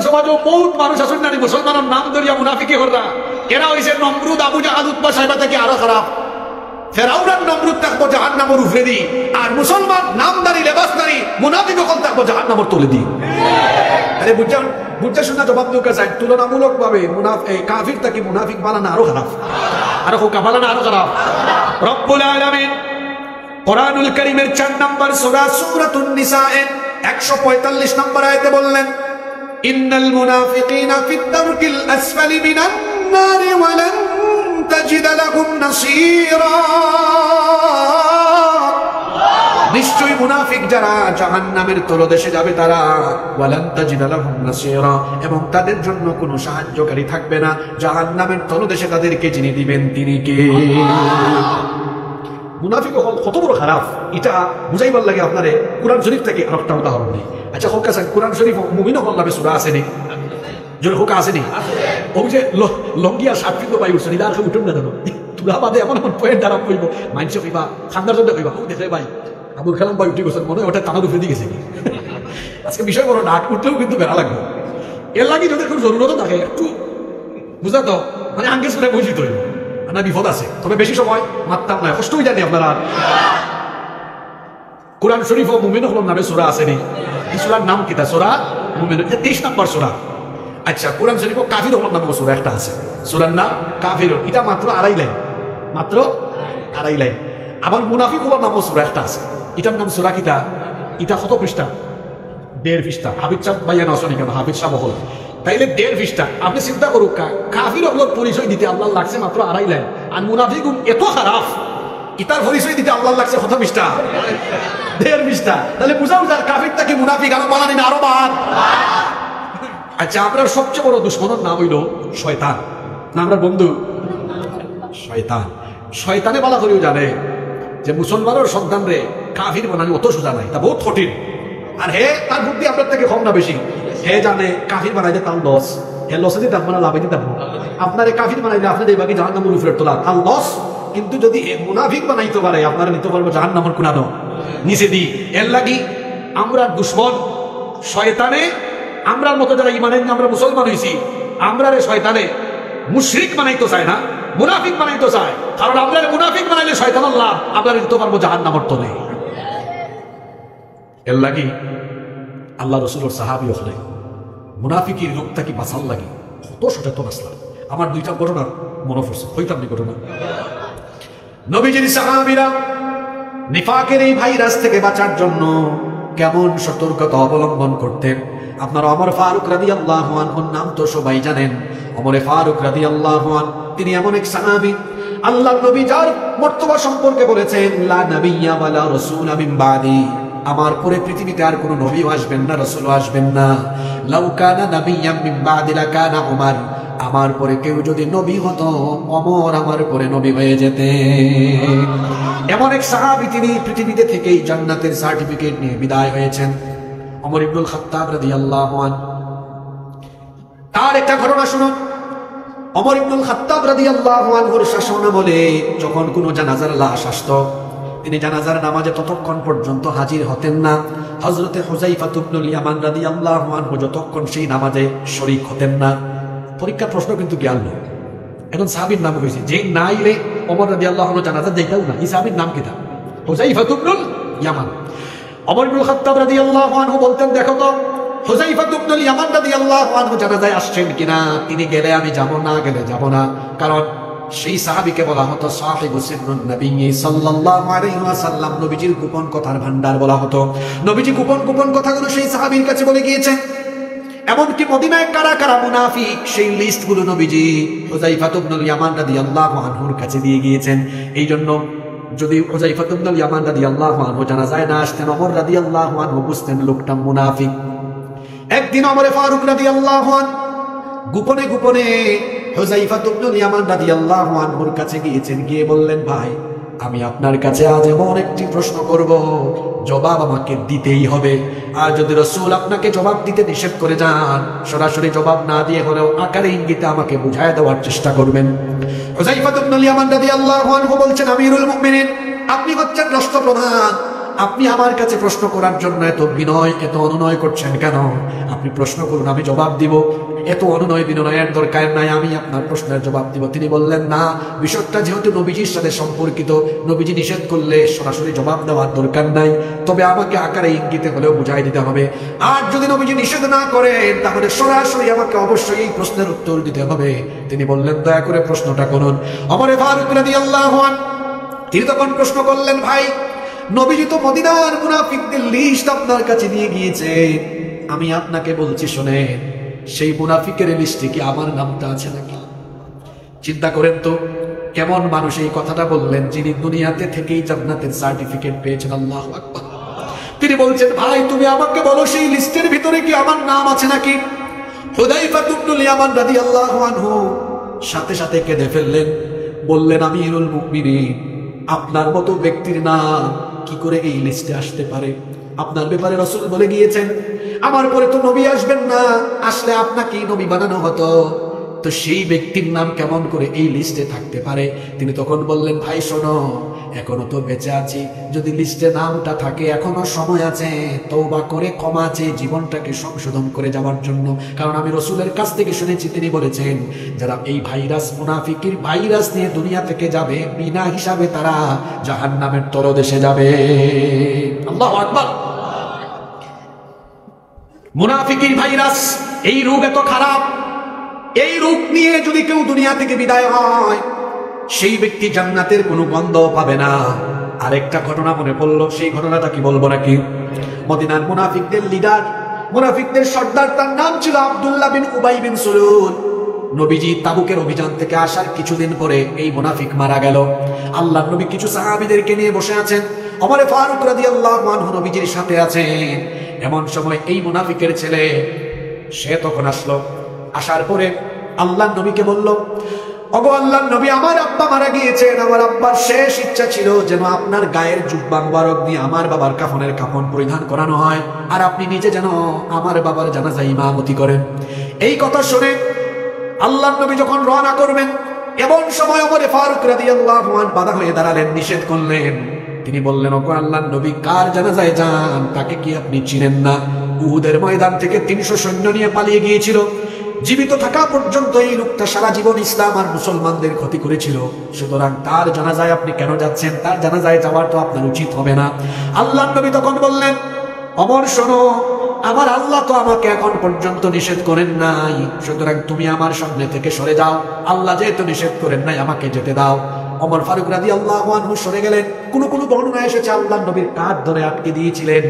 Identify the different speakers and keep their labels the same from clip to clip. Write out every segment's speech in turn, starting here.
Speaker 1: সমাজও বহুত মানুষ আসুন না মুসলমানের নাম ধরিয়া মুনাফিকি হররা এরা হইছে নমরুদ আবু জাহাল উতবা সাহেবা থেকে আরো খারাপ ফেরাউনার নমরুদ থাকবো জাহান্নামের উপরে দি আর মুসলমান নামদারি লেবাসদারি মুনাফিক হল থাকবো জাহান্নামের তলে দি আরে বুঝা শোনা জবাব দিও চাই তুলনামূলক ভাবে কাফির থাকি মুনাফিক বানানো আরো খারাপ আরো হুকা বানানো আরো খারাপ রব্বুল আলামিন কোরআনুল কারীমের 4 নম্বর সূরা সূরাতুন নিসা 145 নম্বর আয়াতে বললেন ইন্নাল মুনাফিকিনা ফিদ দারকিল আসফালি মিনান নারি ওয়া লান তাজিদ লাহুম নাসীরা নিশ্চয়ই মুনাফিক যারা জাহান্নামের তলদেশে যাবে তারা ওয়া লান তাজিদ লাহুম নাসীরা এবং তাদের জন্য কোনো সাহায্যকারী থাকবে না জাহান্নামের তলদেশে তাদেরকে যিনি দিবেন তিনি কে মুনাফিক হল কত বড় খারাপ এটা বুঝাইবার লাগে আপনারে কোরআন শরীফ থেকে আরেকটা উদাহরণ নেই আচ্ছা হোক আছে কোরআন শরীফ মুমিন হল নামে সূরা আসেনি জোরে হোক আসেনি ওই যে লঙ্গিয়া সাতফিত পাই উঠছে নিদা আর উঠুন না জানো তুলা বাদে এমন এমন পয়েন্ট দ্বারা কইব মাইন্ডসে কইবা খান্দার জন্য কইবা ও দেখে ভাই আবুল কালাম ভাই উঠে গেছেন মনে হয় ওটা টানার উপরে দিয়ে গেছে আজকে বিষয় বড় ডাক উঠলেও কিন্তু বেড়া লাগবে এর লাগে যদি খুব জরুরত থাকে একটু বুঝা তো মানে আঙ্গে শুনে বুঝিত হইব না বিপদ আছে তবে বেশি সময় মারতাম না কষ্ট হয়ে জানি আপনারা কোরআন শরীফ ও মুমিন হল নামে সূরা আসেনি এই সূরার নাম কিতা সূরা মুমিন 23 নম্বর সূরা আচ্ছা কোরআন শরীফ ও কাফির হল নামে সূরা একটা আছে সূরার নাম কাফির এটা মাত্র আড়াই লাইন মাত্র আড়াই লাইন আবার মুনাফিক হল নামে সূরা একটা আছে এটার নাম সূরা কিতা এটা কত পৃষ্ঠা 1.5 পৃষ্ঠা হাবিব সাহেব ভাইয়া না শুনি কেন হাবিব সাহেব হল তাইলে 1.5 পৃষ্ঠা আপনি চিন্তা করুক কাফির হলোর পরিচয় দিতে আল্লাহ লাগছে মাত্র আড়াই লাইন আর মুনাফিক এত খারাপ ইতার পরিচয় দিতে আল্লাহ লাগছে কত পৃষ্ঠা 1.5 পৃষ্ঠা তাহলে বুঝাও যার কাফির থেকে মুনাফিক আরো বানানি না আরো বাদ আচ্ছা আপনার সবচেয়ে বড় দুশ্মনের নাম হইল শয়তান না আমরা বন্ধু শয়তান শয়তানে বলা করেও জানে যে মুসলমানের সন্তান রে কাফির বানানি অত সোজা নাই তা বহুত কঠিন আর হে তার বুদ্ধি আপনার থেকে কম না বেশি হে জানে কাফির বানাইলে তার লস হে লসে দিতে আপনারা লাভে দিতে আপনার কাফির বানাইলে আপনার এই বাকি জাহান্নামের উপরে তোলা তার লস কিন্তু যদি মুনাফিক বানাইতে পারে আপনারা নিতে পারবো জাহান্নামের কোনানো নিচে দি এর লাগি আমরা দুশ্মন শয়তানে আমরার মতো যারা ইমানের আমরা মুসলমান হয়েছি আমরা রে শয়তানে মুশরিক বানাইতে চায় না মুনাফিক বানাইতে চায় কারণ আমরা মুনাফিক বানাইলে শয়তান আল্লাহ আমরা নিতে পারবো জাহান্নামের তলে এর লাগি আল্লাহ রসুলের সাহাবি হলে মুনাফিকির রূপটা কি বাঁচাল লাগে কত সচেতন আসলাম আমার দুইটা ঘটনা মনে পড়ছে হইতাম নি ঘটনা নবীজির সাহাবীরা নিফাকের এই ভাইরাস থেকে বাঁচার জন্য কেমন সতর্কতা অবলম্বন করতেন আপনারা ওমর ফারুক রাদিয়াল্লাহু আনহুর নাম তো সবাই জানেন ওমর ফারুক রাদিয়াল্লাহু আনহু তিনি এমন এক সাহাবী আল্লাহর নবী যার মর্তবা সম্পর্কে বলেছেন লা নাবিয়্যা ওয়ালা রাসূলা মিন বাদি আমার পরে পৃথিবীতে আর কোনো নবীও আসবেন না রাসূলও আসবেন না লাউ কানা নাবিয়্যাম মিন বাদি লাকানা উমর আমার পরে কেউ যদি নবী হতো ওমর আমার পরে নবী হয়ে যেতেন এমন এক সাহাবী তিনি পৃথিবীতে থেকেই জান্নাতের সার্টিফিকেট নিয়ে বিদায় হয়েছেন ওমর ইবনুল খাত্তাব রাদিয়াল্লাহু আনহু তার একটা ঘটনা শুনুন ওমর ইবনুল খাত্তাব রাদিয়াল্লাহু আনহুর শাসনামলে যখন কোনো জানাজার লাশ আসতো তিনি জানাজার নামাজে ততক্ষণ পর্যন্ত হাজির হতেন না হযরতে হুযায়ফা ইবনুল ইয়ামান রাদিয়াল্লাহু আনহু যতক্ষণ সেই নামাজে শরীক হতেন না পরীক্ষার প্রশ্ন কিন্তু জ্ঞান নয় এখন সাহাবীর নাম হয়েছে যে না এলে ওমর রাদিয়াল্লাহু আনহু জানাজা যাইতাও না এই সাহাবীর নাম কি তা হুযায়ফা ইবনুল ইয়ামান ওমর ইবনুল খাত্তাব রাদিয়াল্লাহু আনহু বলতেন দেখো তো হুযায়ফা ইবনুল ইয়ামান রাদিয়াল্লাহু আনহু জানাজায় আসছেন কিনা তিনি গেলে আমি যাব না গেলে যাব না কারণ সেই সাহাবীকে বলা হতো সাহিবু সিররুন নবী সাল্লাল্লাহু আলাইহি ওয়াসাল্লাম নবীজির গোপন কথার ভান্ডার বলা হতো নবীজি গোপন কথাগুলো সেই সাহাবীর কাছে বলে গিয়েছেন এমনকি মদিনায় কারা কারা মুনাফিক সেই লিস্টগুলো নবীজি হুযায়ফা ইবনুল ইয়ামান রাদিয়াল্লাহু আনহুর কাছে দিয়ে গিয়েছেন এই জন্য যদি হুযায়ফা ইবনুল ইয়ামান রাদিয়াল্লাহু আনহু জানাজায় না আসতেন ওমর রাদিয়াল্লাহু আনহু বুঝতেন লোকটা মুনাফিক একদিন ওমর ফারুক রাদিয়াল্লাহু আনহু গোপনে হুযায়ফা ইবনুল ইয়ামান রাদিয়াল্লাহু আনহুর কাছে গিয়েছেন গিয়ে বললেন ভাই আমি আপনার কাছে আজ এমন একটি প্রশ্ন করব জবাব আমাকে দিতেই হবে আর যদি রাসূল আপনাকে জবাব দিতে নিষেধ করে যান সরাসরি জবাব না দিয়ে হলেও আকারে ইঙ্গিতে আমাকে বুঝায় দেওয়ার চেষ্টা করবেন হুযায়ফা ইবনুল ইয়ামান রাদিয়াল্লাহু আনহু বলছেন আমিরুল মুমিনিন আপনি হচ্ছেন রাষ্ট্রপ্রধান আপনি আমার কাছে প্রশ্ন করার জন্য এত বিনয় এত অনুনয় করছেন কেন? আপনি প্রশ্ন করুন, আমি জবাব দিব। এত অনুনয় বিনয়ের দরকার নাই, আমি আপনার প্রশ্নের জবাব দিব। তিনি বললেন, না, বিষয়টা যেহেতু নবীজির সাথে সম্পর্কিত, নবীজি নিষেধ করলে সরাসরি জবাব দেওয়ার দরকার নাই, তবে আমাকে আকারে ইঙ্গিতে হলেও বুঝাই দিতে হবে। আর যদি নবীজি নিষেধ না করেন তাহলে সরাসরি আমাকে অবশ্যই এই প্রশ্নের উত্তর দিতে হবে। তিনি বললেন, দয়া করে প্রশ্নটা করুন। ওমর ফারুক রাদিয়াল্লাহু আনহু তিনি তখন প্রশ্ন করলেন, ভাই, নবীজি তো মদিনার মুনাফিকদের লিস্ট আপনার কাছে নিয়ে গিয়েছে, আমি আপনাকে বলছি শোনেন, সেই মুনাফিকের লিস্টে কি আমার নামটা আছে নাকি? চিন্তা করেন তো কেমন মানুষ এই কথাটা বললেন, যিনি দুনিয়াতে থেকেই জান্নাতের সার্টিফিকেট পেয়েছেন। আল্লাহু আকবার। তিনি বলছেন, ভাই তুমি আমাকে বলো সেই লিস্টের ভিতরে কি আমার নাম আছে নাকি? হুযায়ফা ইবনুল ইয়ামান রাদিয়াল্লাহু আনহু সাথে সাথে কেঁদে ফেললেন, বললেন, আমিরুল মুমিনিন, আপনার মতো ব্যক্তির নাম কি করে এই লিস্টে আসতে পারে? আপনার ব্যাপারে রাসূল বলে গিয়েছেন, আমার পরে তো নবী আসবেন না, আসলে আপনাকেই নবী বানানো হতো, তো সেই ব্যক্তির নাম কেমন করে এই লিস্টে থাকতে পারে? তিনি তখন বললেন, ভাই শোনো, এখনো তো বেঁচে আছি, যদি লিস্টে নামটা থাকে এখনো সময় আছে, তওবা করে ক্ষমা চেয়ে জীবনটাকে সংশোধন করে যাওয়ার জন্য। কারণ আমি রাসূলের কাছ থেকে শুনেছি, তিনি বলেছেন, যারা এই ভাইরাস মুনাফিকের ভাইরাস নিয়ে দুনিয়া থেকে যাবে, বিনা হিসাবে তারা জাহান্নামের তলদেশে যাবে। আল্লাহু আকবার। মুনাফিকের ভাইরাস, এই রোগ এত খারাপ, এই রোগ নিয়ে যদি কেউ দুনিয়া থেকে বিদায় হয়, সেই ব্যক্তি জান্নাতের কোনো গন্ধ পাবে না। আরেকটা ঘটনা মনে পড়লো, সেই ঘটনাটা কি বলবো নাকি? মদিনার মুনাফিকদের লিডার, মুনাফিকদের সর্দার, তার নাম ছিল আব্দুল্লাহ বিন উবাই বিন সুলুল। নবীজি তাবুকের অভিযান থেকে আসার কিছুদিন পরে এই মুনাফিক মারা গেল। আল্লাহর নবী কিছু সাহাবীদেরকে নিয়ে বসে আছেন, ওমর ফারুক রাদিয়াল্লাহু আনহু নবীজির সাথে আছেন। এমন সময় এই মুনাফিকের ছেলে সে তখন আসলো। আসার পরে আল্লাহর নবীকে বলল, ওগো আল্লাহর নবী, আমার আব্বা মারা গিয়েছেন, আমার আব্বার শেষ ইচ্ছা ছিল যেন আপনার গায়ের জুব্বা মুবারক দিয়ে আমার বাবার কাফনের কাফন পরিধান করানো হয়, আর আপনি নিজে যেন আমার বাবার জানাজা ইমামতি করেন। এই কথা শুনে আল্লাহর নবী যখন রওনা করবেন, এমন সময় ওমর ফারুক রাদিয়াল্লাহু আনহু বাধা হয়ে দাঁড়ালেন, নিষেধ করলেন। তিনি বললেন, ওগো আল্লাহর নবী, কার জানাজায় যান তাকে কি আপনি চিনেন না? উহুদের ময়দান থেকে 300 সৈন্য নিয়ে পালিয়ে গিয়েছিল। জীবিত থাকা পর্যন্ত এই লোকটা সারা জীবন ইসলাম আর মুসলমানদের ক্ষতি করেছিল, সুতরাং তার জানাজায় আপনি কেন যাচ্ছেন? তার জানাজায় যাওয়ার তো আপনার উচিত হবে না। আল্লাহর নবী তখন বললেন, ওমর শোনো, আমার আল্লাহ তো আমাকে এখন পর্যন্ত নিষেধ করেন নাই, সুতরাং তুমি আমার সামনে থেকে সরে যাও। আল্লাহ যেহেতু নিষেধ করেন নাই, আমাকে যেতে দাও। ওমর ফারুক রাদিয়াল্লাহু আনহু সরে গেলেন। কোন কোন বর্ণনা এসেছে আল্লাহর নবীর কাঁধ ধরে আটকে দিয়েছিলেন।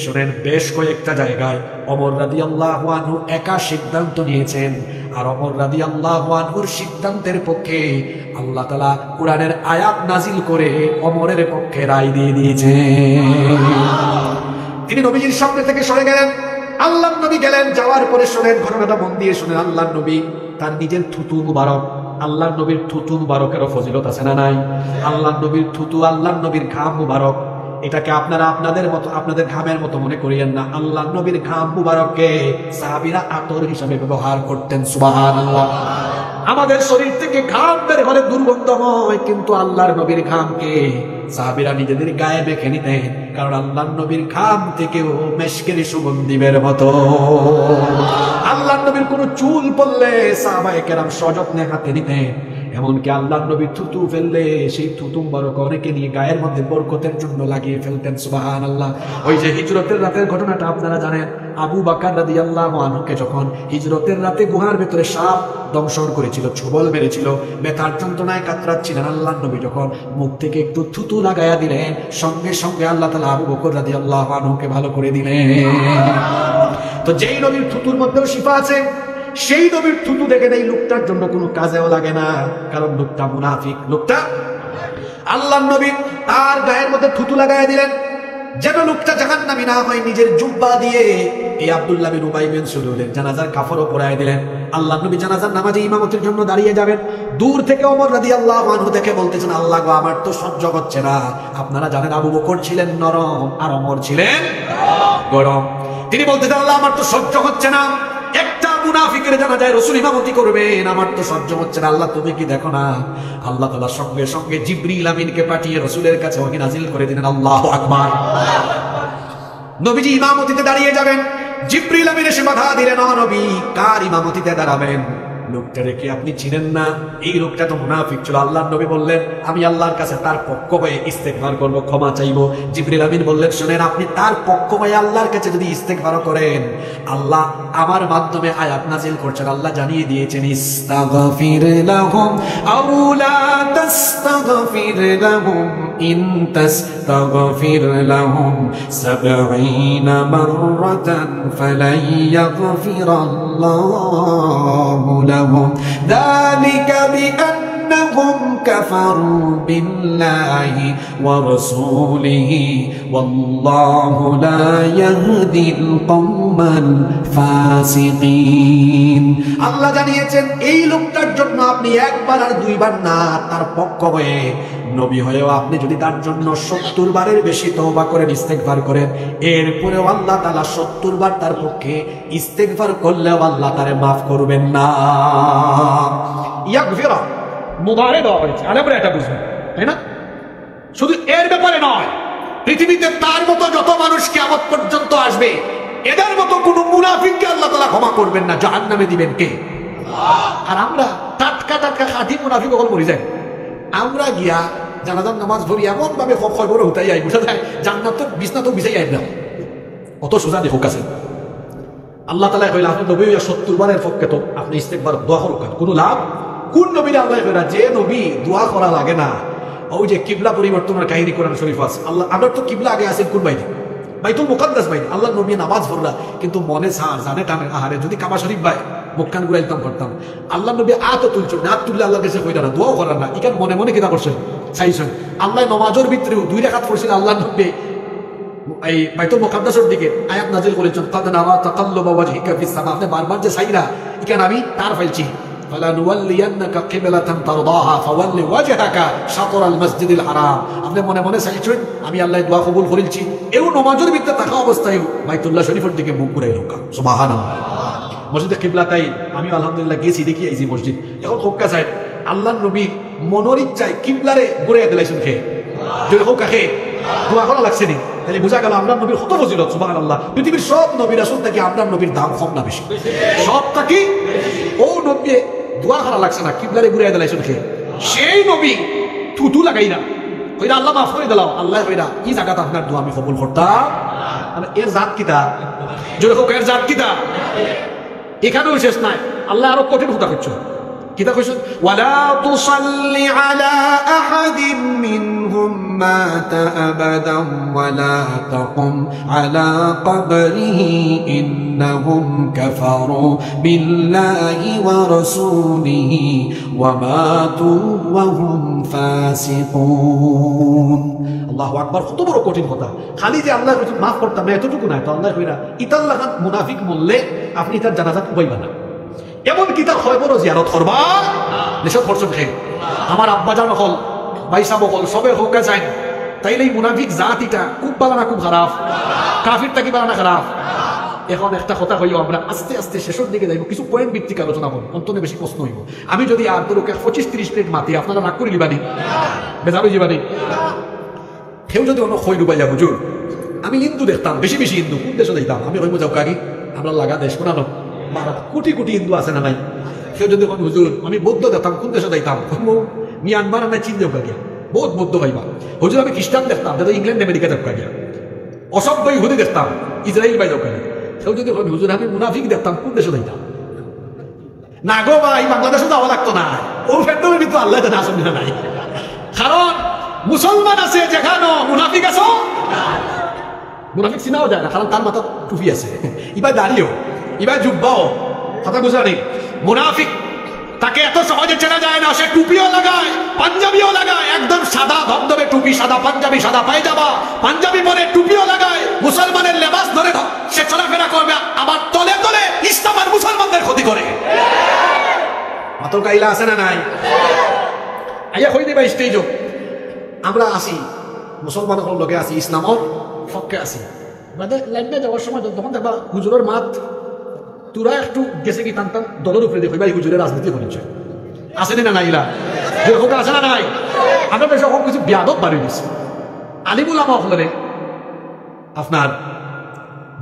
Speaker 1: শোনেন, বেশ কয়েকটা জায়গায় ওমর রাদিয়াল্লাহু আনহু একা সিদ্ধান্ত নিয়েছেন, আর ওমর রাদিয়াল্লাহু আনহুর সিদ্ধান্তের পক্ষে আল্লাহ তাআলা কোরআনের আয়াত নাজিল করে ওমরের পক্ষে রায় দিয়ে দিয়েছেন। তিনি নবীজির সামনে থেকে সরে গেলেন। আল্লাহর নবী গেলেন, যাওয়ার পরে শোনেন, ঘটনাটা মন দিয়ে শোনেন। আল্লাহর নবী তার নিজের থুতু মুবারক, আল্লাহর নবীর থুতু মুবারকেরও ফজিলত আছে না নাই? আল্লাহর নবীর থুতু, আল্লাহর নবীর ঘাম মুবারক, এটাকে আপনারা আপনাদের মতো, আপনাদের ঘামের মতো মনে করিয়েন না। আল্লাহর নবীর ঘাম মুবারককে সাহাবীরা আতর হিসাবে ব্যবহার করতেন। সুবহানাল্লাহ। আমাদের শরীর থেকে ঘাম বের হলে দুর্গন্ধ হয়, কিন্তু আল্লাহর নবীর ঘামকে সাহাবীরা নিজেদের গায়ে মেখে নিতেন, কারণ আল্লাহর নবীর ঘাম থেকেও মেশকের সুগন্ধি বের হতো। আল্লাহর নবীর কোনো চুল পড়লে সাহাবায়ে কেরাম সযত্নে হাতে নিতেন, এমনকি আল্লাহর নবীর থুতু ফেললে সেই থুতু মুবারক অনেকে নিয়ে গায়ের মধ্যে বরকতের জন্য লাগিয়ে ফেলতেন। সুবহানাল্লাহ। ওই যে হিজরতের রাতের ঘটনাটা আপনারা জানেন, আবু বকর রাদিয়াল্লাহু আনহুকে যখন হিজরতের রাতে গুহার ভেতরে সাপ দংশন করেছিল, ছোবল মেরেছিল, ব্যথার যন্ত্রণায় কাতরাচ্ছিলেন, আল্লাহর নবী যখন মুখ থেকে একটু থুতু লাগায়া দিলেন, সঙ্গে সঙ্গে আল্লাহ তাআলা আবু বকর রাদিয়াল্লাহু আনহুকে ভালো করে দিলেন। তো যেই নবীর থুতুর মধ্যেও শিফা আছে, সেই নবীর থুতু দেখে এই লোকটার জন্য কোনো কাজেও লাগে না, কারণ লোকটা মুনাফিক। লোকটা আল্লাহর নবী তার গায়ের মধ্যে থুতু লাগায়া দিলেন, যেন লোকটা জাহান্নামী না হয়। নিজের জুব্বা দিয়ে এই আব্দুল্লাহ বিন উবাই বিন সুলুলের জানাজার কাফনও পরায় দিলেন। আল্লাহর নবী জানাজার নামাজে ইমামতের জন্য দাঁড়িয়ে যাবেন। দূর থেকে ওমর রাদিয়াল্লাহু আনহু দেখে বলতেছেন, আল্লাহ গো, আমার তো সহ্য হচ্ছে না। আপনারা জানেন আবু বকর ছিলেন নরম আর ওমর ছিলেন গরম। তিনি বলতেছেন, আল্লাহ আমার তো সহ্য হচ্ছে না, একটা মুনাফিকের জানাজায় রাসূল ইমামতি করবেন, আমার তো সহ্য হচ্ছে না। আল্লাহ তুমি কি দেখো না? আল্লাহ তাআলা সঙ্গে সঙ্গে জিবরিল আমিনকে পাঠিয়ে রাসূলের কাছে ওহী নাজিল করে দিলেন। আল্লাহু আকবার। নবীজি ইমামতিতে দাঁড়িয়ে যাবেন, জিবরিল আমিন এসে বাধা দিলেন, ও নবী কার ইমামতিতে দাঁড়াবেন? লোকটারে কি আপনি চিনেন না? এই লোকটা তো মুনাফিক ছিল। আল্লাহর নবী বললেন আমি আল্লাহর কাছে তার পক্ষ হয়ে ইস্তেগফার করব, ক্ষমা চাইবো। জিবরিল আমিন বললেন শুনেন, আপনি তার পক্ষ হয়ে আল্লাহর কাছে যদি ইস্তেগফার করেন, আল্লাহ আমার মাধ্যমে আয়াত নাজিল করছেন। আল্লাহ জানিয়ে দিয়েছেন ইস্তাগফির লাহুম আও লা তাস্তাগফির লাহুম ইন তাস্তাগফির লাহুম ৭০ মাররাতান ফালাই ইয়াগফিরাল্লাহু লাহুম যালিকা বিআন্নাহুম কাফারু বিল্লাহি ওয়া রাসূলিহি ওয়াল্লাহু লা ইয়াহদিল কওমাল ফাসিকিন। আল্লাহ জানিয়েছেন এই লোকটার জন্য আপনি একবার আর দুইবার না, তার পক্ষ হয়ে নবী হয়েও আপনি যদি তার জন্য ৭০ বারের বেশি তওবা করেন, ইস্তেগফার করেন, এরপরেও আল্লাহ তাআলা ৭০ বার তার পক্ষে ইস্তেগফার করলেও আল্লাহ তারে মাফ করবেন না। ইয়াগফিরা মুদারে দেওয়া হয়েছে, আলেমরা এটা বুঝবেন, তাই না? শুধু এর ব্যাপারে নয়, পৃথিবীতে তার মতো যত মানুষ কিয়ামত পর্যন্ত আসবে, এদের মতো কোন মুনাফিককে আল্লাহ তাআলা ক্ষমা করবেন না, জাহান্নামে দিবেন কে? আর আমরা টাটকা টাটকা খাঁটি মুনাফিক হল মরে যাই। আমরা গিয়া জানাজার নামাজ পড়ি এমন ভাবে খবর উঠাই আই, বুঝা যায় জান্নাত তো বিছনা তো বিছাই আইব না, অত সোজা দেখো কাছে। আল্লাহ তাআলা কইলা আপনি নবী ৭০ বারের পক্ষে তো আপনি ইস্তেগফার দোয়া করুন, কোনো লাভ? কোন নবীর আল্লাহ কইরা যে নবী দোয়া করা লাগে না? ওই যে কিবলা পরিবর্তনের কাহিনী কোরআন শরীফ আছে। আল্লাহ আমরা তো কিবলা আগে আছেন কোন বাইরে? বাইতুল মুকাদ্দাস বাইরে। আল্লাহ নবী নামাজ পড়লা কিন্তু মনে সার জানে টানে আহারে যদি কাবা শরীফ বাই মুখখান ঘুরাইতাম করতাম। আল্লাহ নবী আত তুলছেন না, তুললে আল্লাহর কাছে কইরা না, দোয়াও করার না, ইকান মনে মনে কিনা করছেন চাইছেন। আল্লাহ নমাজের ভিতরেও 2 রাকাত পড়ছেন, আল্লাহ নবী এই বাইতুল মুকাদ্দাসের দিকে আয়াত নাজিল করেছেন কাদ নারা তাকাল্লুবা ওয়াজহিকা ফিস সামা, আপনি বারবার যে চাইরা ইকান আমি তার ফাইলছি ফালানুওয়াল্লিয়ান্নাকা কিবলাতান তারদাহা ফাওয়াল্লি ওয়াজহাকা শাতরাল মাসজিদিল হারাম। আপনি মনে মনে চাইছেন, আমি আল্লাহ দোয়া কবুল করেছি, এও নমাজের ভিতরে থাকা অবস্থায় বাইতুল্লাহ শরীফের দিকে মুখ ঘুরাই লোক। সুবহানাল্লাহ। মসজিদে কিবলাতাই আমি আলহামদুলিল্লাহ গেছি, দেখি এই যে মসজিদ এখন হোক্কা সাহেব আল্লাহর নবী মনের ইচ্ছায় কিবলারে ঘুরাইয়া দিলাইছেন, খেয়ে যদি হোক কাকে দোয়া করা লাগছে নি, তাহলে বোঝা গেল আমরা নবীর কত ফজিলত। সুবহানাল্লাহ। পৃথিবীর সব নবী রাসূল থেকে আমরা নবীর দাম কম না বেশি? সব থাকি ও নবী দোয়া করা লাগছে না, কিবলারে ঘুরাইয়া দিলাইছেন খেয়ে। সেই নবী থুতু লাগাই না, কইরা আল্লাহ মাফ করে দিলাম, আল্লাহ কইরা কি জায়গাতে আপনার দোয়া আমি কবুল করতাম। এর জাত কিতা? যদি হোক এর জাত কিতা? এখানেও শেষ নাই, আল্লাহ আরো কঠিন কথা করছো। কিতা কইছেন? ওয়ালা তুসাল্লি আলা আহাদিন মিনহুম মাতা আবাদান ওয়ালা তাকুম আলা কবরিহি ইন্নাহুম কাফারু বিল্লাহি ওয়া রাসূলিহি ওয়া মাতু ওয়া হুম ফাসিকুন। আল্লাহু আকবার। কত বড় কঠিন কথা। খালি যে আল্লাহ মাফ করতাম না এতটুকু নাই তো, আল্লাহ কইরা ইতাল লাগাত মুনাফিক বললে আপনি তার জানাজা উপাইবা না, এমন কি তার খবরও জিয়ারত করবা নিষেধ করছেন। খেয়ে আমার আব্বা জান হল বাইসা বকল সবে হোকা যায়, তাইলে এই মুনাফিক জাতিটা খুব ভালো না খুব খারাপ? কাফির থাকি ভালো না খারাপ? এখন একটা কথা হইল, আমরা আস্তে আস্তে শেষের দিকে যাইব, কিছু পয়েন্ট ভিত্তিক আলোচনা করবো, অন্তনে বেশি প্রশ্ন হইব। আমি যদি আর ধরুক 25-30 মিনিট মাতি, আপনারা রাগ করে লিবানি, বেজাবি যাবানি। কেউ যদি অন্য খই ডুবাইয়া হুজুর আমি হিন্দু দেখতাম, বেশি বেশি হিন্দু, কোন দেশে যাইতাম? আমি হইব যাও কাকি আমরা লাগা দেশ শোনানো কোটি কোটি হিন্দু আছে না নাই? কেউ যদি হুজুর আমি বৌদ্ধ দেখতাম, কোন দেশে যাইতাম? মিয়ানমার না চীন যাও কাকিয়া, বহুত বৌদ্ধ ভাইবা। হুজুর আমি খ্রিস্টান দেখতাম, দাদা ইংল্যান্ড আমেরিকা যাও কাকিয়া। অসভ্য ইহুদি দেখতাম, ইসরায়েল বাই যাও কাকিয়া। কেউ যদি হুজুর আমি মুনাফিক দেখতাম, কোন দেশে যাইতাম? না গো ভাই, বাংলাদেশে যাওয়া লাগতো না, ও ফেরদৌসের ভিতরে আল্লাহ জানে আসল না নাই। কারণ মুসলমান আছে যেখানে, মুনাফিক আছো মুনাফিক চিনাও যায় না, কারণ তার মাথা টুপি আছে, ইবার দাঁড়িয়েও, ইবার জুব্বাও, কথা বুঝা নেই। মুনাফিক তাকে এত সহজে চেনা যায় না, সে টুপিও লাগায় পাঞ্জাবিও লাগায়, একদম সাদা ধবধবে টুপি, সাদা পাঞ্জাবি, সাদা পায়জামা, পাঞ্জাবি পরে টুপিও লাগায়, মুসলমানের লেবাস ধরে সে চলাফেরা করবে, আবার তলে তলে ইসলাম আর মুসলমানদের ক্ষতি করে। মাতর কাইলা আছে না নাই? আইয়া কই দিবা স্টেজ আমরা আসি, মুসলমান লোকে আসি, ইসলামর পক্ষে আসি, লাইনে যাওয়ার সময় তখন দেখবা হুজুরের মাত তোরা একটু গেছে কি টান টান দলের উপরে দেখো ভাই হুজুরের রাজনীতি করেছে আসেনি না নাইলা যেরকম আছে না নাই আমরা বেশ সব কিছু বিয়াদব বাড়ি দিচ্ছি আলিমুল আমা হলে আপনার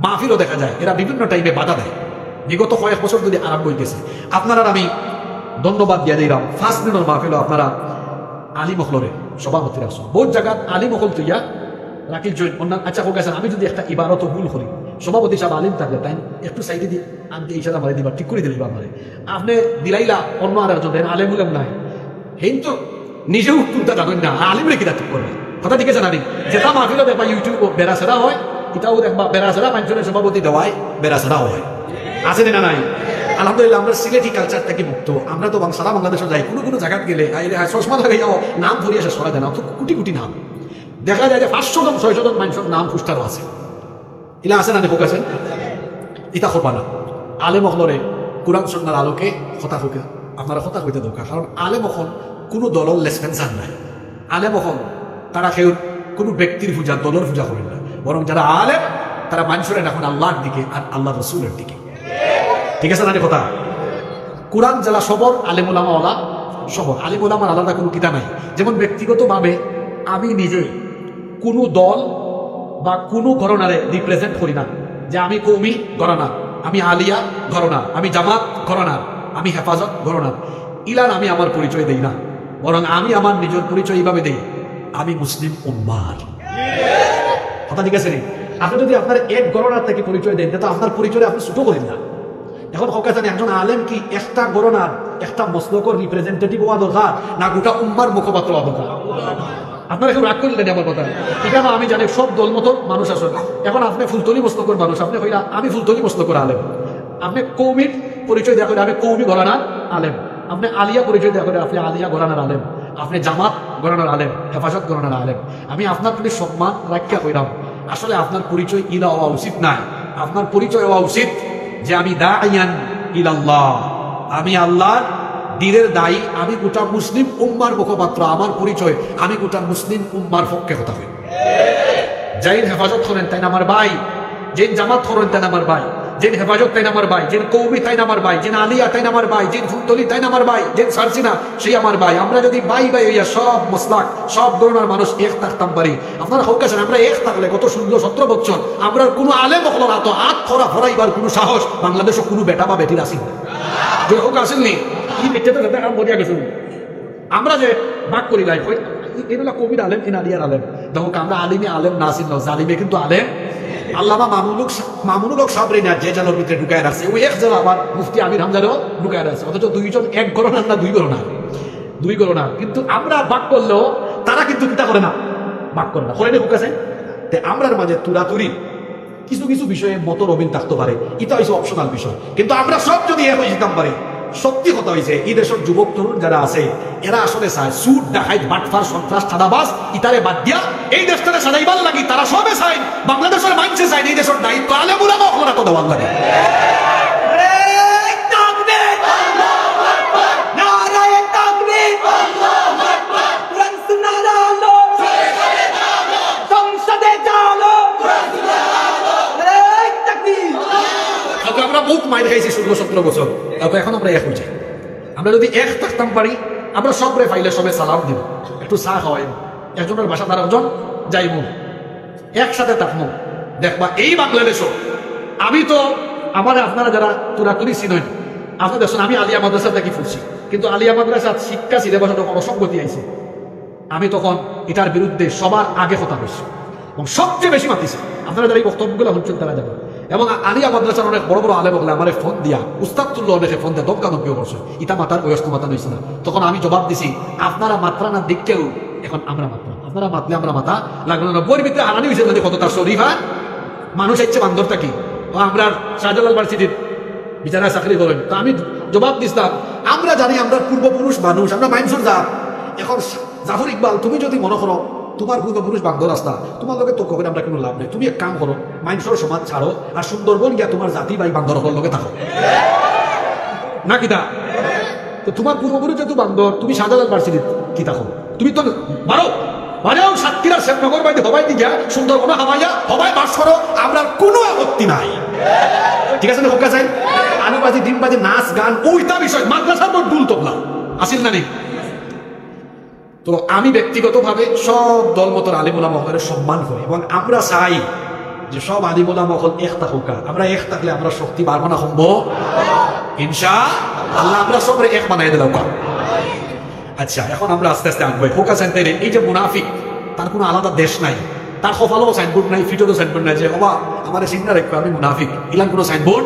Speaker 1: মাহফিলও দেখা যায় এরা বিভিন্ন টাইমে বাধা দেয় বিগত কয়েক বছর যদি আরম্ভ হয়ে গেছে আপনারা আমি ধন্যবাদ দিয়ে দিলাম ফার্স্ট দিনের মাহফিলও আপনারা আলিম হলরে সভাপতি রাখছো বহুত জায়গা আলিম হল তুইয়া রাকিল জৈন অন্যান্য আচ্ছা হোক আছে আমি যদি একটা ইবারত ভুল করি সভাপতি সাহেব আলিম থাকলে তাই একটু সাইডে দিয়ে আমি এই সাথে মারে দিবা ঠিক করে দিলি আমারে আপনি দিলাইলা অন্য আর একজন আলেম উলেম নাই হেন তো নিজেও তুলতে জানেন না আলিম রেখে ঠিক করবে কথা ঠিক আছে না যেটা মাহফিলও দেখবা ইউটিউব বেড়াছেড়া হয় এটাও দেখবা বেড়াছেড়া মানুষের সভাপতি দেওয়ায় বেড়াছেড়া হয় আছে না নাই আলহামদুলিল্লাহ আমরা সিলেটি কালচার থেকে মুক্ত আমরা তো সারা বাংলাদেশে যাই কোনো কোনো জায়গায় গেলে চশমা লাগাইয়াও নাম ধরিয়ে শেষ করা যায় না তো কোটি কোটি নাম দেখা যায় যে 500 জন 600 জন মানুষের নাম পুস্টারও আছে এলা আছে না দেখো আছেন এটা করবা না আলেম মহলরে কোরআন সুন্নাহর আলোকে কথা হোক আপনারা কথা কইতে দরকার কারণ আলেম মহল কোনো দলের লেসপেন্সার নাই আলেম মহল তারা কেউ কোনো ব্যক্তির পূজা দলের পূজা করেন না বরং যারা আলেম তারা মানুষের এখন আল্লাহর দিকে আর আল্লাহ রসুলের দিকে ঠিক আছে না কথা কোরআন যারা সবর আলেম উলামাওয়ালা সবর আলেম উলামার আলাদা কোনো কিতা নাই যেমন ব্যক্তিগতভাবে আমি নিজে কোনো দল বা কোনো ঘরনারে রিপ্রেজেন্ট করি না যে আমি কৌমি ঘরানা আমি আলিয়া ঘরনা আমি জামাত ঘরনা আমি হেফাজত ঘরনা ইলান আমি আমার পরিচয় দেই না বরং আমি আমার নিজের পরিচয় এইভাবে দেই আমি মুসলিম উম্মার কথা ঠিক আছে আপনি যদি আপনার এক ঘরনার থেকে পরিচয় দেন তো আপনার পরিচয় আপনি ছোট করেন না এখন হকাজান একজন আলেম কি একটা গণনার একটা মসলকর রিপ্রেজেন্টেটিভ হওয়া দরকার না গোটা উম্মার মুখপাত্র হওয়া দরকার আপনারা এখন রাগ করলেন আমার কথা এখানে আমি জানি সব দলমত মানুষ আসেন এখন আপনি ফুলতলি মসলকর মানুষ আপনি হইলা আমি ফুলতলি মসলকর আলেম আপনি কৌমির পরিচয় দেওয়া করে আমি কৌমি ঘরানার আলেম আপনি আলিয়া পরিচয় দেওয়া করে আপনি আলিয়া ঘরানার আলেম আপনি জামাত ঘরানার আলেম হেফাজত ঘরানার আলেম আমি আপনার প্রতি সম্মান রাখিয়া কইলাম আসলে আপনার পরিচয় ইলা হওয়া উচিত নাই আপনার পরিচয় হওয়া উচিত যে আমি দাইয়ান ইলাল্লাহ আমি আল্লাহর দ্বীনের দায়ী আমি গোটা মুসলিম উম্মার মুখপাত্র আমার পরিচয় আমি গোটা মুসলিম উম্মার পক্ষে কথা হই যাই হেফাজত করেন তাই আমার ভাই যে জামাত করেন তাই আমার ভাই যে হেফাজত তাই আমার ভাই যে কৌমি তাই আমার ভাই যে আলিয়া তাই আমার ভাই যে ফুলতলি তাই আমার ভাই যে সারসিনা সেই আমার ভাই আমরা যদি ভাই ভাই হইয়া সব মসলাক সব ধরনের মানুষ এক থাকতাম পারি আপনারা হোক আছেন আমরা এক থাকলে কত 16-17 বছর আমরা কোনো আলেম হল না তো আত খরা ফরাইবার কোনো সাহস বাংলাদেশে কোনো বেটা বা বেটির আসেন যে হোক আসেননি কি দেখতে তো দেখা মরিয়া গেছেন আমরা যে ভাগ করি লাই এগুলা কবির আলেম এ আলিয়ার আলেম দেখো আমরা আলিমে আলেম না আসেন না জালিমে কিন্তু আলেম আল্লামা মামুনুল হক সাবরি না যে জানোর ভিতরে ঢুকায় রাখছে ওই এক জায়গা আবার মুফতি আমির হামজারও ঢুকায় রাখছে অথচ দুইজন এক গণনার না দুই গণনার কিন্তু আমরা ভাগ করলেও তারা কিন্তু কিতা করে না ভাগ করে না করে ঢুক আছে আমরার মাঝে তুরাতুরি কিছু কিছু বিষয়ে মতর অমিল থাকতে পারে এটা হয়েছে অপশনাল বিষয় কিন্তু আমরা সব যদি এক হয়ে যেতাম পারি সত্যি কথা হয়েছে এই দেশের যুবক তরুণ যারা আছে এরা আসলে চায় সুদ ডাকাইত বাটফার সন্ত্রাস ছাদাবাজ ইতারে বাদ দিয়া এই দেশটারে সাজাইবার লাগি তারা সবে চায় বাংলাদেশের মানুষে চায় এই দেশের দায়িত্ব আলেমুল আমা ওরা তো দেওয়ার লাগে আমরা বহুত মাইর খাইছি 16-17 বছর তারপর এখন আমরা এক হয়ে যাই আমরা যদি এক থাকতাম পারি আমরা সবরে ফাইলে সবে সালাম দিব একটু চা খাওয়াই একজনের বাসা তার একজন যাইব একসাথে থাকবো দেখবা এই বাংলাদেশও আমি তো আমার আপনারা যারা তুরাতুরি চিনেন আপনার দেখুন আমি আলিয়া মাদ্রাসা থেকে ফুটছি কিন্তু আলিয়া মাদ্রাসা শিক্ষা সিলেবাসে যখন অসঙ্গতি আইছে আমি তখন এটার বিরুদ্ধে সবার আগে কথা বলছি এবং সবচেয়ে বেশি মাতিছে আপনারা যারা এই বক্তব্যগুলো হচ্ছেন তারা দেখেন এবং আলিয়া মাদ্রাসার অনেক বড় বড় আলেম হলে আমার ফোন দিয়া উস্তাদ তুল্য অনেকে ফোন দেয় দমকাদমকিও করছে ইটা মাতার বয়স্ক মাতা নইছে না তখন আমি জবাব দিছি আপনারা মাত্রা না দেখতেও এখন আমরা মাত্রা আপনারা মাতলে আমরা মাথা লাগলো না বইয়ের ভিতরে হারানি হয়েছে যদি কত তার শরীফ হয় মানুষ ইচ্ছে বান্দরটা কি আমরা শাহজালাল ভার্সিটির বিচারা চাকরি করেন তো আমি জবাব দিছিলাম আমরা জানি আমরা পূর্বপুরুষ মানুষ আমরা মাইনসুর যা এখন জাফর ইকবাল তুমি যদি মনে করো তোমার পূর্বপুরুষ বান্ধব রাস্তা তোমার লোকে তর্ক করে আমরা কোনো লাভ নেই তুমি এক কাম করো মাইনসর সমাজ ছাড়ো আর সুন্দরবন গিয়া তোমার জাতি ভাই বান্ধবর লোকে থাকো না কিতা তো তোমার পূর্বপুরুষ যেহেতু বান্ধব তুমি শাহজালাল ভার্সিটির কি থাকো তুমি তো বারেও সাতক্ষীরার শ্যামনগর বাইতে হবাই দিয়া সুন্দরবনে হামাইয়া হবাই বাস করো আমরা কোনো আপত্তি নাই ঠিক আছে না হোক চাই বাজি ডিম বাজি নাচ গান ওইটা বিষয়, মাদ্রাসার মধ্যে দুল তবলা আসিল না নি? তো আমি ব্যক্তিগতভাবে সব দলমতর আলিমুল্লাহ মহলের সম্মান করি এবং আমরা চাই যে সব আলিমুল্লাহ মহল এক থাকুক। আমরা এক থাকলে আমরা শক্তি পারবো না সম্ভব ইনশাআল্লাহ। আমরা সবরে এক বানাই দিলাম। আচ্ছা, এখন আমরা আস্তে আস্তে আনবো হোকা সেন্টারে। এই যে মুনাফিক, তার কোনো আলাদা দেশ নাই, তার কপালেও সাইনবোর্ড নাই, ফিটোরও সাইনবোর্ড নাই যে বাবা আমার চিন্তা রাখবো আমি মুনাফিক, ইলান কোনো সাইনবোর্ড।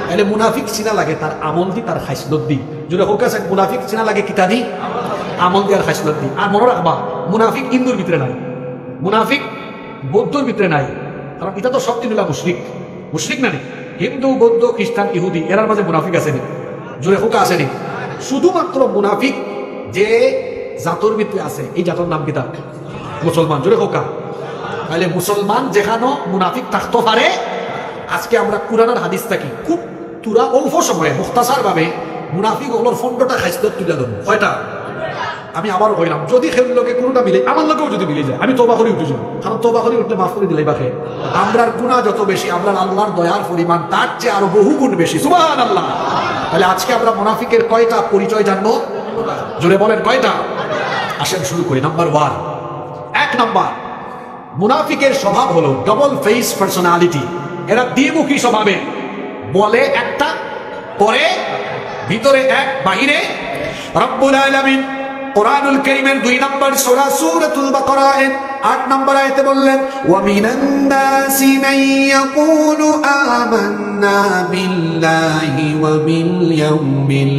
Speaker 1: তাহলে মুনাফিক চিনা লাগে তার আমল দি, তার খাইসলত দি। যদি হোকা সাইন মুনাফিক চিনা লাগে কিতা দি, আমল দি আর খাইসলত দি। আর মনে রাখবা মুনাফিক হিন্দুর ভিতরে নাই, মুনাফিক বৌদ্ধর ভিতরে নাই, কারণ এটা তো সব তিনগুলা মুশরিক। মুশরিক না নি? হিন্দু, বৌদ্ধ, খ্রিস্টান, ইহুদি এরার মাঝে মুনাফিক আসেনি, জোরে হোকা আসেনি। শুধুমাত্র মুনাফিক যে জাতর ভিতরে আছে, এই জাতর নাম কিতা? মুসলমান। জোরে হোকা। তাহলে মুসলমান যেখানে মুনাফিক থাকতে পারে। আজকে আমরা কুরআনের হাদিস থাকি খুব তুরা অল্প সময়ে মুখতাসার ভাবে মুনাফিক ওগুলোর 15টা খাইসলত তুলে ধরবো। কয়টা? আমি আবারও কইলাম, যদি খেল লোকে কোনোটা মিলে, আমার লোকেও যদি মিলে যায়, আমি তোবা করে উঠে যাবো। কারণ তোবা করে উঠলে মাফ করে দিলাই বাকে। আমরার গুনাহ যত বেশি, আমরা আল্লাহর দয়ার পরিমাণ তার চেয়ে আরো বহু গুণ বেশি। সুবহানাল্লাহ। তাহলে আজকে আমরা মুনাফিকের কয়টা পরিচয় জানবো? জোরে বলেন কয়টা? আসেন শুরু করি। নাম্বার 1, 1 নাম্বার, মুনাফিকের স্বভাব হলো ডবল ফেস পার্সোনালিটি। এরা দ্বিমুখী স্বভাবে, বলে একটা করে ভিতরে এক, বাহিরে। রব্বুল আলামিন কুরআনুল কারীমের 2 নম্বর সূরা সূরাতুল বাকারা 8 নম্বর আয়াতে বললেন, ওয়া মিনান নাসি মান ইয়াকুলু আমান্না বিল্লাহি ওয়া বিল ইয়াউমিল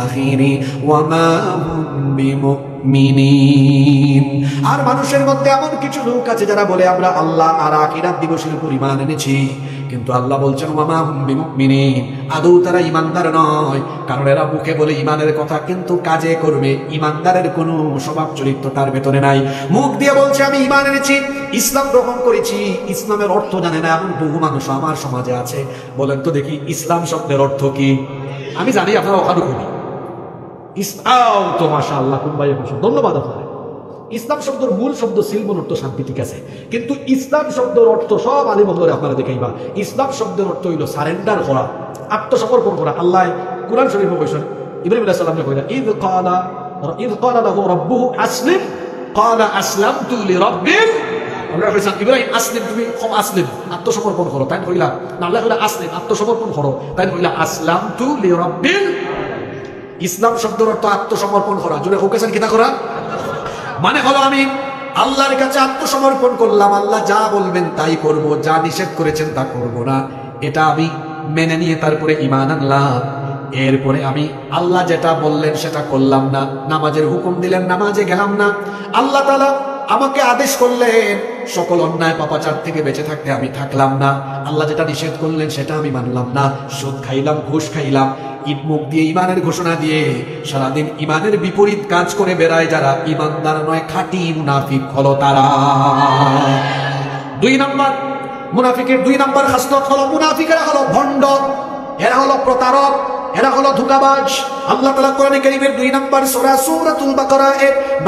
Speaker 1: আখির ওয়া মা হুম বিমুমিনিন। আর মানুষের মধ্যে এমন কিছু লোক আছে যারা বলে আমরা আল্লাহ আর আখিরাত দিবসের উপর ঈমান এনেছি, কিন্তু আল্লাহ বলছেন ওয়া মা হুম বিমুমিনিন, আদৌ তারা ঈমানদার নয়। কারণ এরা মুখে বলে ঈমানের কথা, কিন্তু কাজে করবে ঈমানদারের কোনো স্বভাব চরিত্র তার ভেতরে নাই। মুখ দিয়ে বলছে আমি ঈমান এনেছি, ইসলাম গ্রহণ করেছি, ইসলামের অর্থ জানে না এমন বহু মানুষ আমার সমাজে আছে। বলেন তো দেখি ইসলাম শব্দের অর্থ কি? আমি জানি আপনারা ওখানে করি ইসলাম তো মাশাআল্লাহ খুব ভাই ভাষা, ধন্যবাদ আপনার। ইসলাম শব্দের মূল শব্দ সিলমন অর্থ শান্তি, ঠিক আছে, কিন্তু ইসলাম শব্দের অর্থ সব আলিম বলে আপনারা দেখাইবা। ইসলাম শব্দের অর্থ হইল সারেন্ডার করা, আত্মসমর্পণ করা। আল্লাহ কুরআন শরীফে বলেছেন ইব্রাহিম আলাইহিস সালাম কইরা ইয ক্বালা লাহু রাব্বুহু আসলিম ক্বালা আসলামতু লিরাব্বিল। আল্লাহ কইছেন ইব্রাহিম আসলিম, তুমি আসলিম আত্মসমর্পণ করো, তাই কইলা না? আল্লাহ কইলা আসলিম আত্মসমর্পণ করো, তাই কইলা আসলামতু লিরাব্বিল। ইসলাম শব্দের অর্থ আত্মসমর্পণ করা। জোরে হোকেছেন কিনা করা? মানে হলো আমি আল্লাহর কাছে আত্মসমর্পণ করলাম, আল্লাহ যা বলবেন তাই করব, যা নিষেধ করেছেন তা করব না, এটা আমি মেনে নিয়ে তারপরে ঈমান আনলাম। এরপরে আমি আল্লাহ যেটা বললেন সেটা করলাম না, নামাজের হুকুম দিলেন নামাজে গেলাম না, আল্লাহ তাআলা আমাকে আদেশ করলেন সকল অন্যায় পাপাচার থেকে বেঁচে থাকতে, আমি থাকলাম না। আল্লাহ যেটা নিষেধ করলেন সেটা আমি মানলাম না, সুদ খাইলাম, ঘুষ খাইলাম, ঈদ মুখ দিয়ে ঈমানের ঘোষণা দিয়ে সারাদিন ঈমানের বিপরীত কাজ করে বেড়ায় যারা, ঈমানদার নয়, খাঁটি মুনাফিক হলো তারা। 2 নম্বর মুনাফিকের 2 নম্বর খাসলত হলো মুনাফিকেরা হলো ভণ্ড, এরা হলো প্রতারক, এরা হলো ধোঁকাবাজ। আল্লাহ তাআলা কোরআনে কারীমের 2 নম্বর সূরা সূরাতুল বাকারা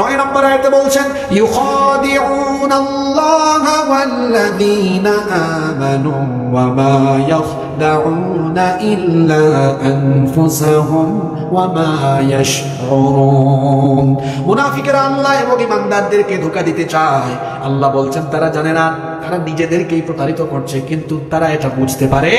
Speaker 1: 9 নম্বর আয়াতে বলছেন, ইউখাদিউনাল্লাহা ওয়াল্লাযীনা আমানু ওয়া মা ইয়াখদাউনা ইল্লা আনফুসাহুম ওয়া মা ইয়াশউরুন। মুনাফিকরা আল্লাহ এবং ঈমানদারদেরকে ধোঁকা দিতে চায়। আল্লাহ বলছেন তারা জানে না, তারা নিজেদেরকেই প্রতারিত করছে, কিন্তু তারা এটা বুঝতে পারে।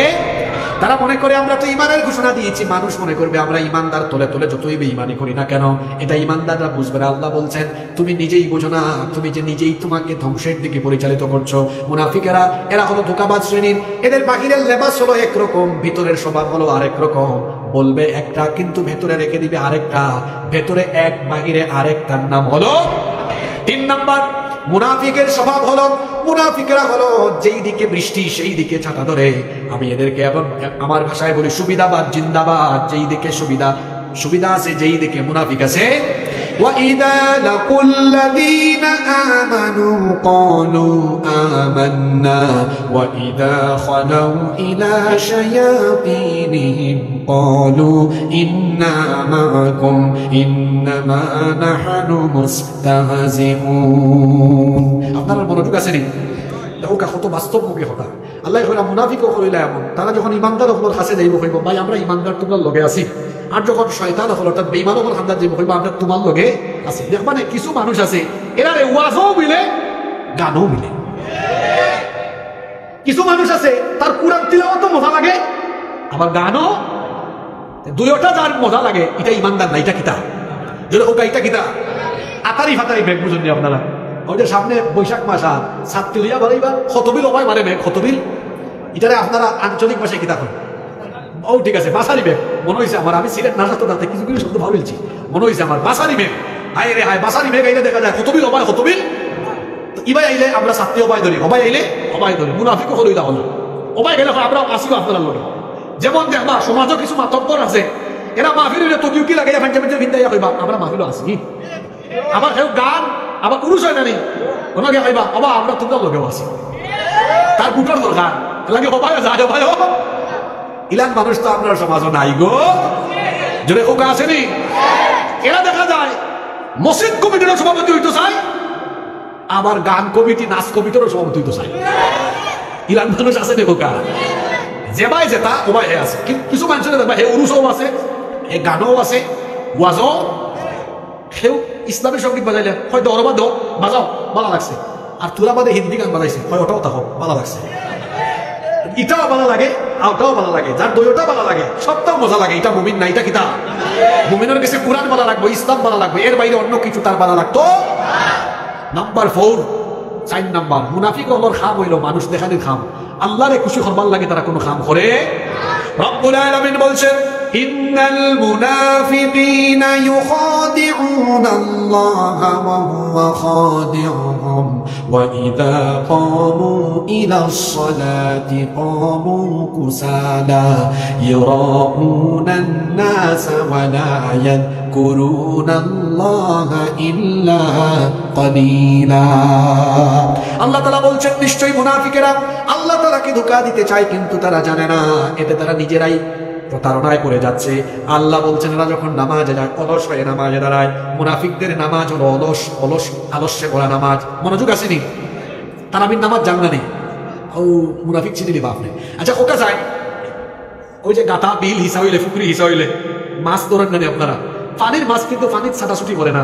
Speaker 1: তারা মনে করে আমরা তো ঈমানের ঘোষণা দিয়েছি, মানুষ মনে করবে আমরা ঈমানদার, তোলে তোলে যতই বেঈমানি করি না কেন, এটা ঈমানদাররা বুঝবে না। আল্লাহ বলছেন তুমি নিজেই বোঝো না, তুমি যে নিজেই তোমাকে ধ্বংসের দিকে পরিচালিত করছো। মুনাফিকেরা এরা হলো ধোঁকাবাজ শ্রেণীর, এদের বাহিরের লেবাস হলো একরকম, ভিতরের স্বভাব হলো আরেক রকম। বলবে একটা কিন্তু ভেতরে রেখে দিবে আরেকটা, ভেতরে এক বাহিরে আরেকটার নাম হলো 3 নম্বর মুনাফিকের স্বভাব হলো, মুনাফিকরা হলো যেই দিকে বৃষ্টি সেই দিকে ছাতা ধরে। আমি এদেরকে এবং আমার ভাষায় বলি সুবিধাবাদ জিন্দাবাদ, যেই দিকে সুবিধা আছে, যেই দিকে মুনাফিক আছে। وَإِذَا لَقُوا الَّذِينَ آمَنُوا قَالُوا آمَنَّا وَإِذَا خَلَوْا إِلَى شَيَاطِينِهِمْ قَالُوا إِنَّا مَعَكُمْ إِنَّمَا نَحْنُ مُسْتَهْزِئُونَ। আপনারা মনোযোগ আছে নি? দেখো কত বাস্তবমুখী কথা। আল্লাহ কইরা মুনাফিকও কইলা এমন তারা যখন ইমানদার হলোর কাছে যাইব কইব ভাই আমরা ইমানদার তোমার লগে আছি, আর যখন শয়তান হলো অর্থাৎ বেঈমান হলোর হামদার যাইব কইব আমরা তোমার লগে আছি। মানে কিছু মানুষ আছে এরা ওয়াজও মিলে গানও মিলে, কিছু মানুষ আছে তার কুরআন তিলাওয়াতও মজা লাগে আবার গানও, দুইটা যার মজা লাগে এটা ইমানদার না, এটা কিতা যদি হোক এটা কিতা আতারি ফাতারি ব্যাগ বুঝুন আপনারা। ওই যে সামনে বৈশাখ মাস আর ছাত্রী লইয়া বাড়াইবা খতবিল অবাই মারে ব্যাগ খতবিল, এটারে আপনারা আঞ্চলিক ভাষায় কিতা করেন? ও ঠিক আছে বাসারি ব্যাগ মনে হয়েছে আমার, আমি সিলেট না থাকতো তাতে কিছু কিছু শব্দ ভাবছি মনে হয়েছে আমার বাসারি ব্যাগ। হায় রে হায় বাসারি ব্যাগ আইলে দেখা যায় খতবিল অবাই খতবিল, ইবাই আইলে আমরা ছাত্রী অবাই ধরি, অবাই আইলে অবাই ধরি, মুনাফিকও হলইলা হলো অবাই গেলে আমরা আসিও আপনারা লোক। যেমন দেখবা সমাজও কিছু মাতব্বর আছে এরা মাহফিল হইলে তবিও কি লাগাইয়া ফাঞ্চে ফাঞ্চে ভিন্দাইয়া কইবা আমরা মাহফিলও আসি, আবার কেউ গান আবার পুরুষ হয় না নেই ওনাকে কইবা বাবা আমরা তোমরা লোকেও আছি, তার বুটার দরকার লাগে হবাই যায় ভাই ইলান মানুষ তো আপনার সমাজও নাই গো, জোরে ওকা আসেনি। এরা দেখা যায় মসজিদ কমিটিরও সভাপতি হইতে চায়, আবার গান কমিটি নাচ কমিটিরও সভাপতি হইতে চায়। ইলান মানুষ আছে নি ওকা, যে ভাই যেটা ও ভাই হে আছে, কিছু মানুষের দেখবা হে উরুসও আছে, হে গানও আছে, ওয়াজও, সেও ইসলামী সঙ্গীত বাজাইলে হয়তো অরবা দো বাজাও ভালো লাগছে, আর তোরা বাদে হিন্দি গান বাজাইছে হয় ওটাও তাহো ভালো লাগছে, এটাও ভালো লাগে ওটাও ভালো লাগে, যার দইটাও ভালো লাগে সবটাও মজা লাগে। এটা মুমিন না, এটা কিতা মুমিনের কাছে কোরআন ভালো লাগবে, ইসলাম ভালো লাগবে, এর বাইরে অন্য কিছু তার ভালো লাগতো। নাম্বার 4 4 নাম্বার মুনাফিক হলোর খাম হইল মানুষ দেখানির খাম, আল্লাহরে খুশি করবার লাগে তারা কোনো কাম করে। রব্বুল আলামিন বলছেন ইন্নাল মুনাফিকিনা ইউখাদিউনা আল্লাহা ওয়া হুয়া খাদিউহুম ওয়া ইযা ক্বামু ইলাস সালাতি ক্বামু কুসালা ইরাউনান নাস ওয়া লা ইয়াযকুরুনা আল্লাহা ইল্লা কলিলা। আল্লাহ তাআলা বলছেন নিশ্চয়ই মুনাফিকেরা আল্লাহ তাআলাকে ধোঁকা দিতে চায় কিন্তু তারা জানে না, এতে তারা নিজেরাই প্রতারণায় পড়ে যাচ্ছে। আল্লাহ বলছেন এরা যখন নামাজে যায় অলস হয়ে নামাজে দাঁড়ায়, মুনাফিকদের নামাজ হলো আলস্যে ভরা নামাজ, মনোযোগ আসেনি, তারাবির নামাজ জানলা নেই, ও মুনাফিক চিনি বাপ নেই। আচ্ছা ওটা যায় ওই যে গাতা বিল হিসা হইলে ফুকরি হিসা হইলে মাছ ধরেন না আপনারা, পানির মাছ কিন্তু পানির ছাটাছুটি করে না,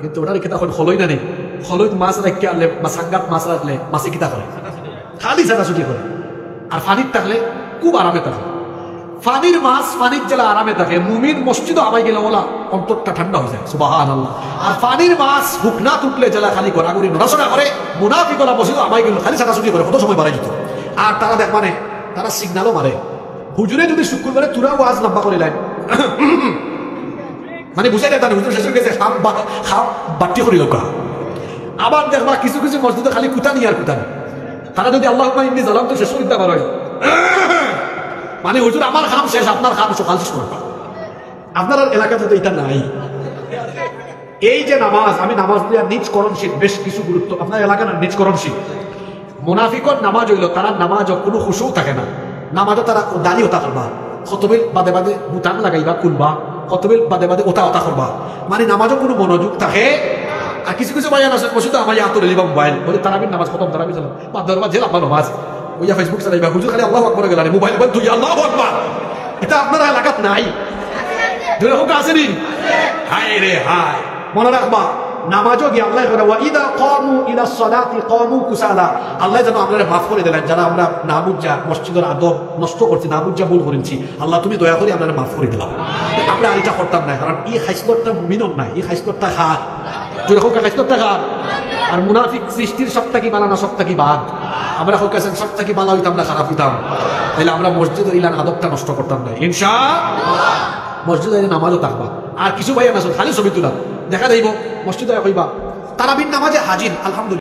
Speaker 1: কিন্তু ওটার কিতা হলই না নেই, হলইত মাছ রেখে আনলে বা সাঙ্গাত মাছ রাখলে মাছে কিতা করে খালি ছাটাছুটি করে, আর পানির থাকলে খুব আরামে থাকে। পানির মাছ পানির জেলা আরামে থাকে, মুমিন মসজিদও আমায় গেলে ওলা অন্তরটা ঠান্ডা হয়ে যায় সুবহানাল্লাহ। আর পানির মাছ হুক না তুটলে জেলা খালি ঘোরাঘুরি নড়াচড়া করে, মুনাফিকরা মসজিদও আমায় গেলে খালি ছাটাছুটি করে, কত সময় বাড়াই যেত। আর তারা দেখ মানে তারা সিগন্যালও মারে, হুজুরে যদি শুক্রবারে তুরা ওয়াজ লম্বা করে লাইন মানে বুঝাই দেয় তাহলে হুজুর শেষ হয়ে গেছে খাপ বাট্টি করি লোকা। আবার দেখবা কিছু কিছু মসজিদে খালি কুতানি আর কুতানি, তারা যদি আল্লাহ ইন্নী জালাম তো শেষ করতে পারে মানে হুজুর আমার খাম শেষ আপনার খাম সকাল শেষ করবা। আপনার এলাকাতে তো এটা নাই। এই যে নামাজ, আমি নামাজ দিয়ে নিজ করণশীল, বেশ কিছু গুরুত্ব আপনার এলাকার নিজ করণশীল। মুনাফিকর নামাজ হইল তারা নামাজও কোনো খুশু থাকে না, নামাজও তারা দাঁড়িয়ে ওটা করবা, খতবিল বাদে বাদে বুতান লাগাইবা কুলবা, খতবিল বাদে বাদে ওটা করবা, মানে নামাজও কোনো মনোযোগ থাকে। আর কিছু কিছু বায়ান আছে বসে তো আমার আতরে লিবা মোবাইল বলে তারাবির নামাজ খতম তারাবি চালাম বাদ ধরবা জেল আপনার নামাজ ওইয়া ফেসবুক চালাইবা, হুজুর খালি আল্লাহু আকবার গেলানি মোবাইল বল তুই আল্লাহু আকবার, এটা আপনার এলাকাত নাই, দুই হোক আসেনি। হায় রে হায়, মনে রাখবা নামাজও গিয়ে আল্লাহ করে ওয়া ইদা ক্বামু ইলা সালাতি ক্বামু কুসালা, আল্লাহ যেন আমাদের মাফ করে দিলেন যারা আমরা না বুঝা মসজিদের আদব নষ্ট করছি, না বুঝা ভুল করেছি, আল্লাহ তুমি দয়া করে আমাদের মাফ করে দিলাম। আমরা এটা করতাম না, কারণ এই হাইসলতটা মুমিনও নাই, এই হাইসলতটা খার যদি হোক হাইসলতটা খার। আর মুনাফিক সৃষ্টির সবটা কি বানানা সবটা কি বাদ, আমরা হোক সবটা কি বালা হইতাম না খারাপ হইতাম, তাহলে আমরা মসজিদের ইলান আদবটা নষ্ট করতাম না ইনশাআল্লাহ। মসজিদে নামাজও থাকবা। আর কিছু ভাই না খালি ছবি তুলা দেখা যাইব মসজিদে কইবা তারাবির নামাজে হাজির আলহামদুলিল্লাহ।